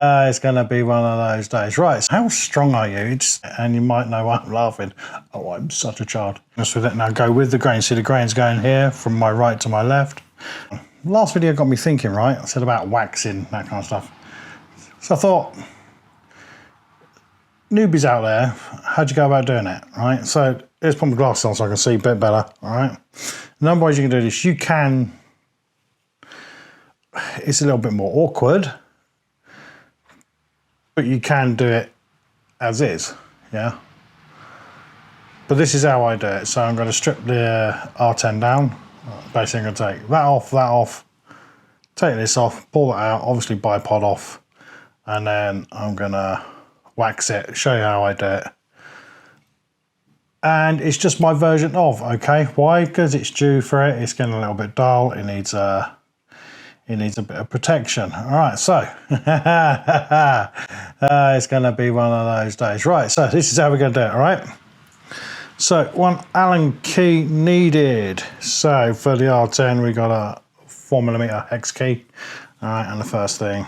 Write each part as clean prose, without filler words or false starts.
It's going to be one of those days. Right, so how strong are you? And you might know why I'm laughing. Oh, I'm such a child. Just with it now, go with the grain. See the grain's going here from my right to my left. Last video got me thinking, right? I said about waxing, that kind of stuff. So I thought, newbies out there, how'd you go about doing it, right? So let's put my glasses on so I can see a bit better, all right? The number of ways you can do this, you can, it's a little bit more awkward, but you can do it as is, yeah? But this is how I do it. So I'm going to strip the R10 down. Basically, I'm going to take that off, take this off, pull that out, obviously bipod off, and then I'm going to wax it, show you how I do it. And it's just my version of, okay? Why? Because it's due for it. It's getting a little bit dull. It needs a bit of protection. All right, so it's going to be one of those days. Right, so this is how we're going to do it, all right? So one Allen key needed. So for the R10, we got a 4mm hex key. All right, and the first thing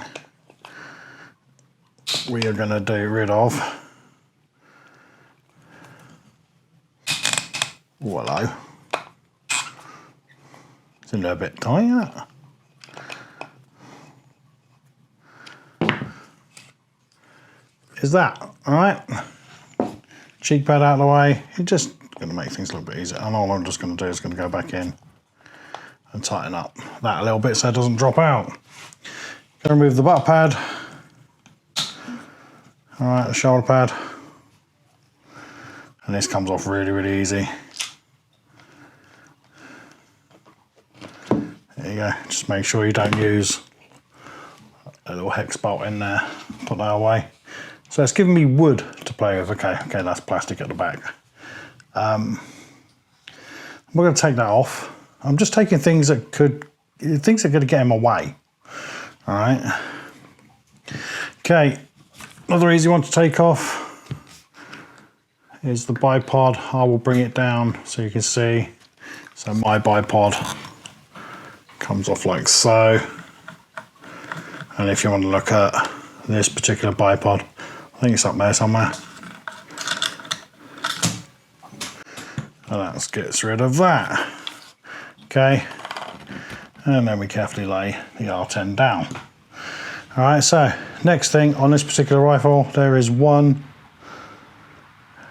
we are going to do rid of. Hello. It's a little bit tight, isn't it? Is that, all right? Cheek pad out of the way. It's just going to make things a little bit easier. And all I'm just going to do is going to go back in and tighten up that a little bit so it doesn't drop out. Going to remove the butt pad. All right, the shoulder pad. And this comes off really, really easy. There you go. Just make sure you don't use a little hex bolt in there. Put that away. So it's giving me wood to play with. Okay, that's plastic at the back. We're going to take that off. I'm just taking things that are going to get in my way. All right. Okay, another easy one to take off is the bipod. I will bring it down so you can see. So my bipod comes off like so. And if you want to look at this particular bipod, I think it's up there somewhere. And that gets rid of that. Okay. And then we carefully lay the R10 down. All right, so next thing on this particular rifle, there is one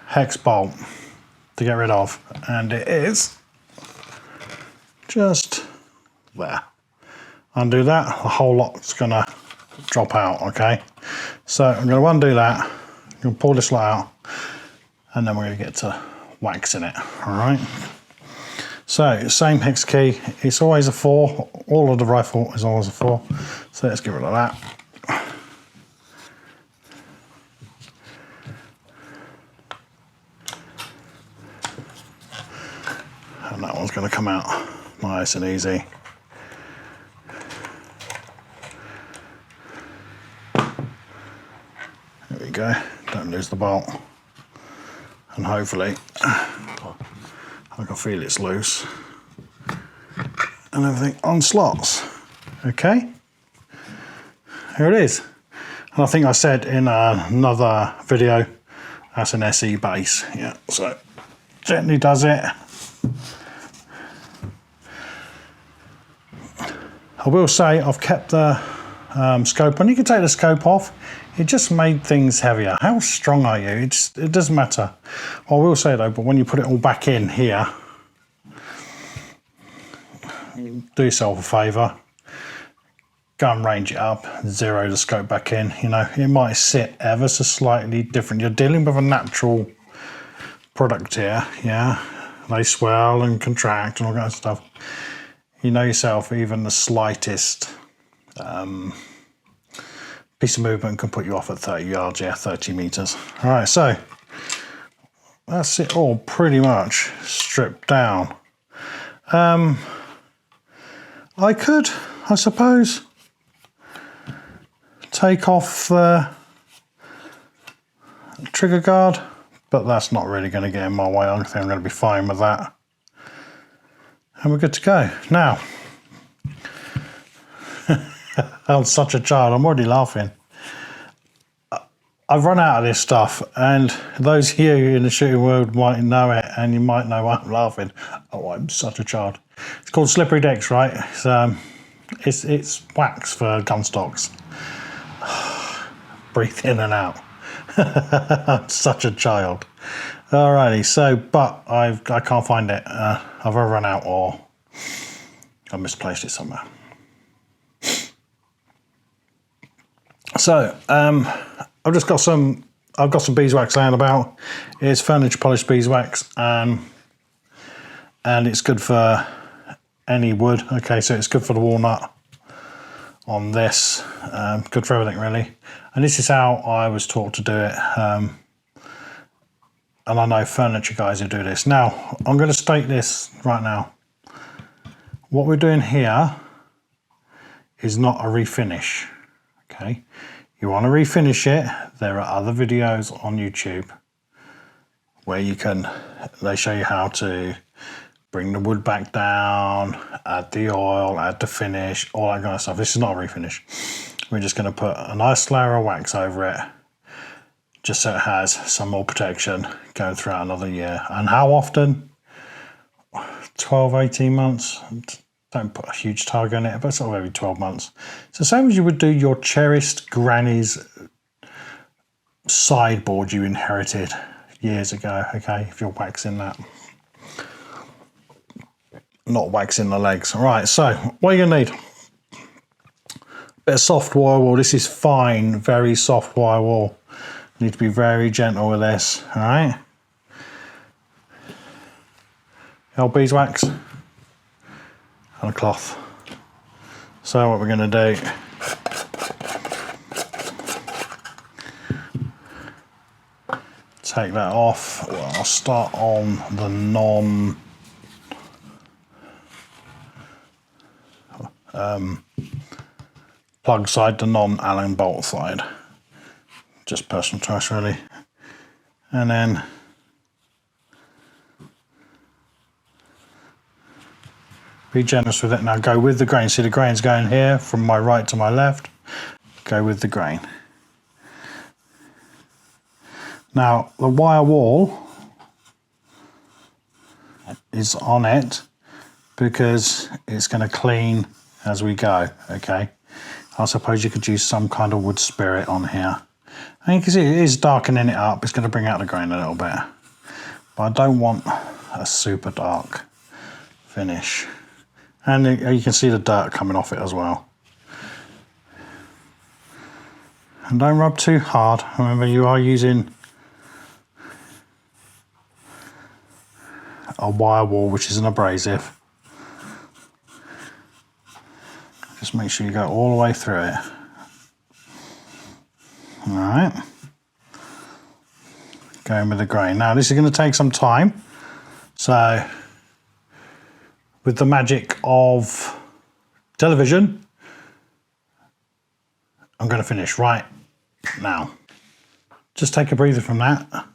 hex bolt to get rid of. And it is just there. Undo that, the whole lot's gonna drop out, okay? So I'm going to undo that, I'm going to pull this lot out, and then we're going to get to waxing it, all right? So, same hex key, it's always a 4, all of the rifle is always a 4, so let's get rid of that. And that one's going to come out nice and easy. There we go, don't lose the bolt. And hopefully, I can feel it's loose. And everything on slots. Okay, here it is. And I think I said in another video, that's an SE base. Yeah, so gently does it. I will say I've kept the scope on. You can take the scope off. It just made things heavier. How strong are you? It doesn't matter. Well, I will say though, but when you put it all back in here, do yourself a favour. Go and range it up, zero the scope back in. You know, it might sit ever so slightly different. You're dealing with a natural product here, yeah? They swell and contract and all that stuff. You know yourself, even the slightest piece of movement can put you off at 30 yards, yeah, 30 meters. All right, so that's it all pretty much stripped down. I could, I suppose, take off the trigger guard, but that's not really going to get in my way. I think I'm going to be fine with that. And we're good to go. Now, I'm such a child, I'm already laughing. I've run out of this stuff, and those of you in the shooting world might know it, and you might know why I'm laughing. Oh, I'm such a child. It's called slippery decks, right? It's wax for gun stocks. Breathe in and out. I'm such a child. Alrighty, so, but I can't find it. I've either run out or I misplaced it somewhere. So, I've got some beeswax laying about. It's furniture polished beeswax, and it's good for any wood. Okay, so it's good for the walnut on this. Good for everything really. And this is how I was taught to do it. And I know furniture guys who do this. Now, I'm going to state this right now. What we're doing here is not a refinish. Okay, you want to refinish it. There are other videos on YouTube where they show you how to bring the wood back down, add the oil, add the finish, all that kind of stuff. This is not a refinish. We're just going to put a nice layer of wax over it, just so it has some more protection going throughout another year. And how often? 12, 18 months. Don't put a huge target on it, but sort of every 12 months. It's the same as you would do your cherished granny's sideboard you inherited years ago, okay, if you're waxing that. Not waxing the legs. All right, so what are you going to need? A bit of soft wire wool. This is fine, very soft wire wool. You need to be very gentle with this, all right? Old beeswax and a cloth. So what we're going to do, take that off. Well, I'll start on the plug side, the non-Allen bolt side. Just personal choice really. And then be generous with it. Now go with the grain. See the grain's going here from my right to my left. Go with the grain. Now the wire wool is on it because it's going to clean as we go, okay? I suppose you could use some kind of wood spirit on here. And you can see it is darkening it up. It's going to bring out the grain a little bit. But I don't want a super dark finish. And you can see the dirt coming off it as well. And don't rub too hard. Remember, you are using a wire wool, which is an abrasive. Just make sure you go all the way through it. All right. Going with the grain. Now this is going to take some time. So with the magic of television, I'm going to finish right now. Just take a breather from that.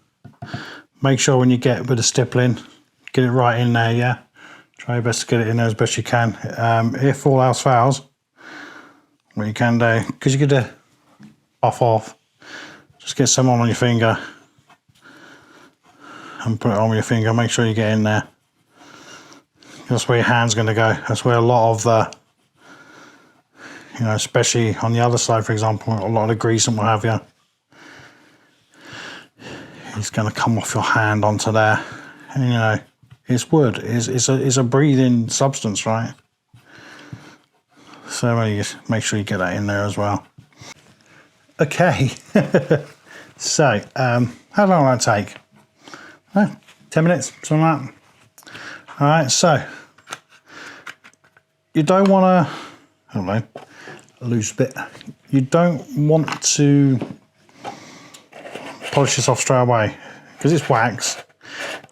Make sure when you get with the stippling, get it right in there, yeah? Try your best to get it in there as best you can. If all else fails, what you can do, because you get the off, just get some on your finger and put it on with your finger. Make sure you get in there. That's where your hand's going to go. That's where a lot of the, especially on the other side, for example, a lot of the grease and what have you, it's going to come off your hand onto there. And, it's wood. It's a breathing substance, right? So you just make sure you get that in there as well. Okay. So, how long will that take? 10 minutes, something like that. All right, so you don't want to, I don't know, a loose bit. You don't want to polish this off straight away because it's wax.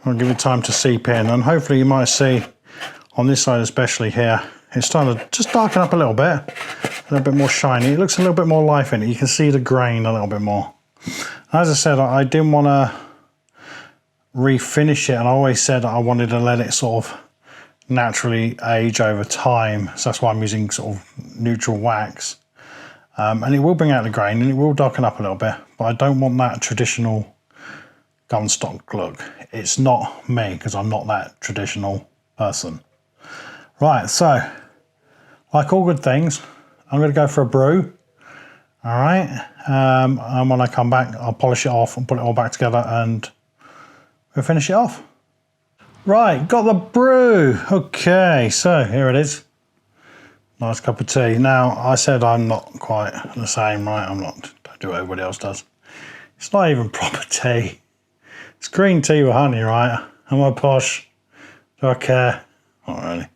I'll give it time to seep in, and hopefully you might see on this side, especially here, it's starting to just darken up a little bit more shiny. It looks a little bit more life in it. You can see the grain a little bit more. As I said, I didn't want to refinish it, and I always said I wanted to let it sort of naturally age over time. So that's why I'm using sort of neutral wax. And it will bring out the grain and it will darken up a little bit, but I don't want that traditional gun stock look. It's not me, because I'm not that traditional person. Right, so like all good things, I'm going to go for a brew. All right, and when I come back, I'll polish it off and put it all back together and we'll finish it off. Right, got the brew. Okay, so here it is. Nice cup of tea. Now, I said I'm not quite the same, right? Don't do what everybody else does. It's not even proper tea. It's green tea with honey, right? Am I posh? Do I care? Not really.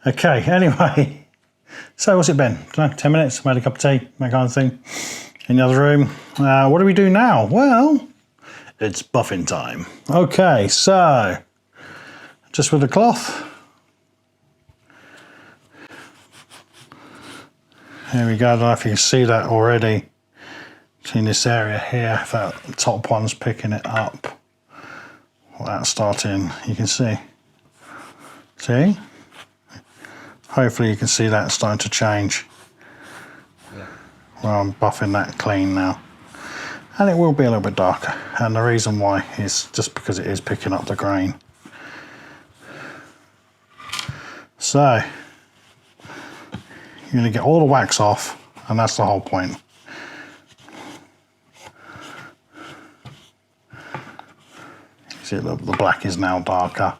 Okay, anyway. So what's it been? 10 minutes, made a cup of tea, that kind of thing. In the other room. What do we do now? Well, it's buffing time. Okay, so just with the cloth. There we go. I don't know if you can see that already. In this area here, if that top one's picking it up. Well, that's starting, you can see. See? Hopefully you can see that starting to change. Yeah. Well, I'm buffing that clean now. And it will be a little bit darker. And the reason why is just because it is picking up the grain. So, you're going to get all the wax off, and that's the whole point. You see the black is now darker.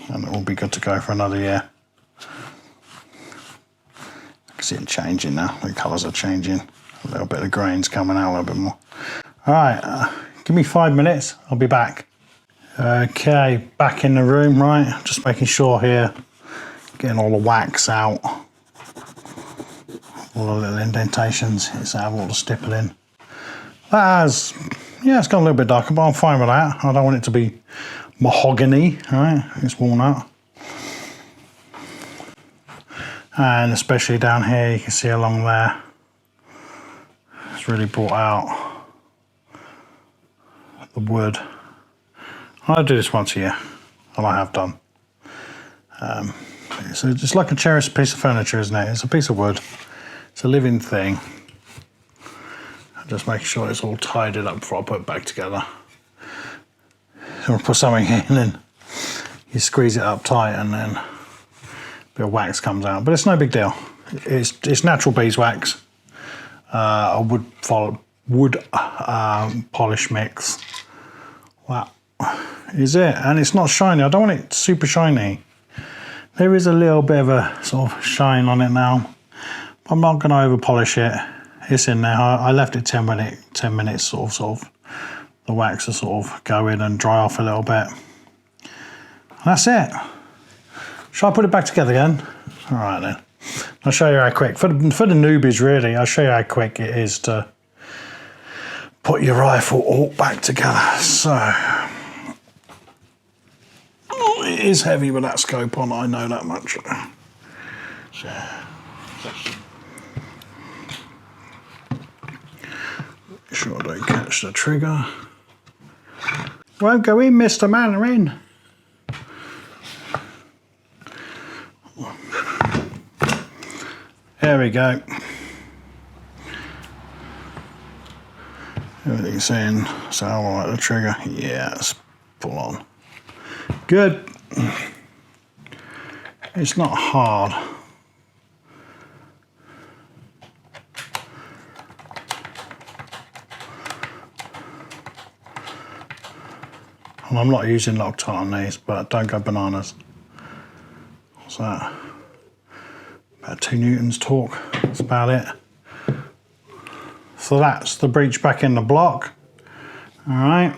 And it will be good to go for another year. I can see it changing now. The colours are changing. A little bit of grain's coming out a little bit more. All right, give me 5 minutes. I'll be back. Okay, back in the room, right? Just making sure here, getting all the wax out. All the little indentations. It's out of all the stippling. That's, yeah, it's got a little bit darker, but I'm fine with that. I don't want it to be mahogany, right? It's walnut. And especially down here, you can see along there, it's really brought out the wood. I do this once a year, and I have done. So it's like a cherished piece of furniture, isn't it? It's a piece of wood. It's a living thing. I'm just making sure it's all tidied up before I put it back together. Or put something in and you squeeze it up tight and then a bit of wax comes out. But it's no big deal. It's natural beeswax. A wood polish mix. Wow, is it? And it's not shiny. I don't want it super shiny. There is a little bit of a sort of shine on it now. I'm not going to over polish it. It's in there. I left it 10 minutes sort of. The wax will sort of go in and dry off a little bit. And that's it. Shall I put it back together again? All right then. I'll show you how quick. For the newbies really, I'll show you how quick it is to put your rifle all back together. So, it is heavy with that scope on, I know that much. Make sure I don't catch the trigger. Won't go in, Mr. Mandarin. There we go. Everything's in. So I like the trigger. Yeah, it's full on. Good. It's not hard. And I'm not using Loctite on these, but don't go bananas. What's that? About 2 newtons torque. That's about it. So that's the breech back in the block. All right.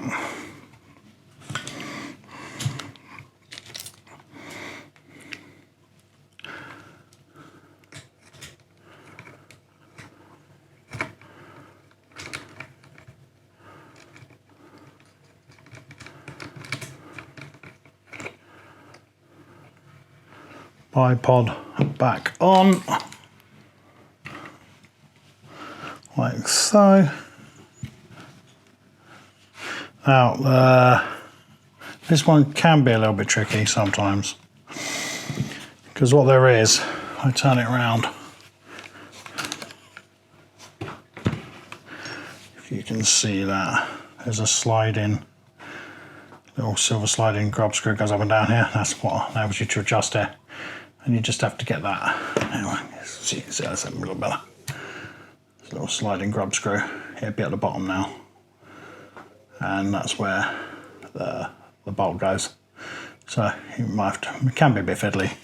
Bipod back on, like so. Now, this one can be a little bit tricky sometimes, because what there is, I turn it around, if you can see that, there's a sliding, little silver sliding grub screw goes up and down here. That's what enables you to adjust it. And you just have to get that. Anyway, see that's a little better. There's a little sliding grub screw. It'll be at the bottom now. And that's where the bolt goes. So you might have to, it can be a bit fiddly.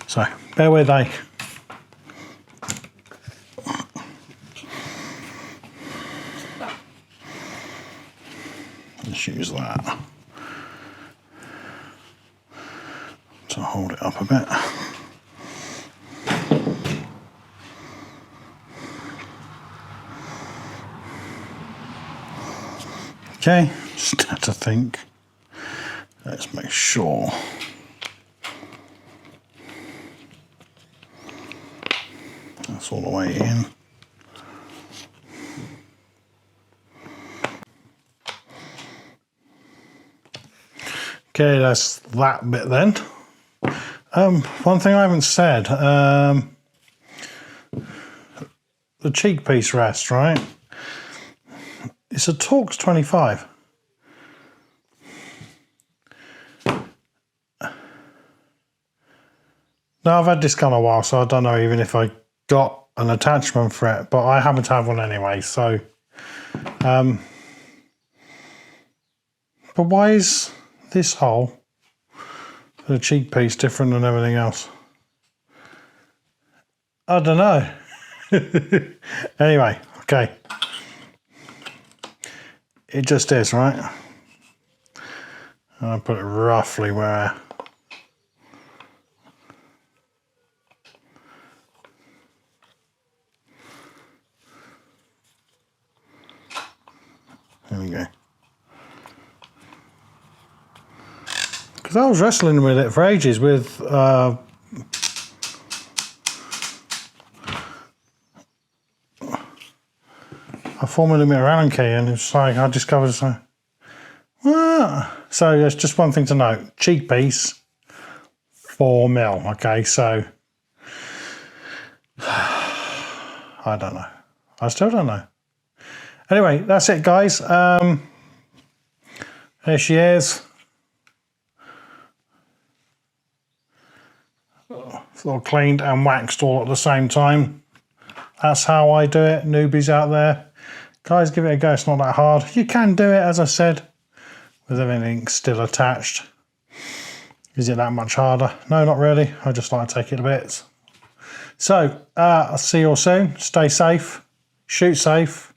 So bear with, eh? Let's use that to hold it up a bit. Okay, just have to think. Let's make sure. That's all the way in. Okay, that's that bit then. One thing I haven't said, the cheek piece rest, right? It's a Torx 25. Now I've had this gun a while, so I don't know even if I got an attachment for it, but I happen to have one anyway, so. But why is this hole for the cheek piece different than everything else? I don't know. Anyway, okay. It just is, right? I'll put it roughly where. There we go. Because I was wrestling with it for ages with a 4mm Allen key, and it's like I discovered so. So there's just one thing to note: cheek piece, 4mm. Okay, so I don't know. I still don't know. Anyway, that's it, guys. There she is. It's all cleaned and waxed all at the same time. That's how I do it. Newbies out there, guys, give it a go. It's not that hard. You can do it, as I said, with everything still attached. Is it that much harder? No, not really. I just like to take it to bits. So I'll see you all soon. Stay safe, shoot safe,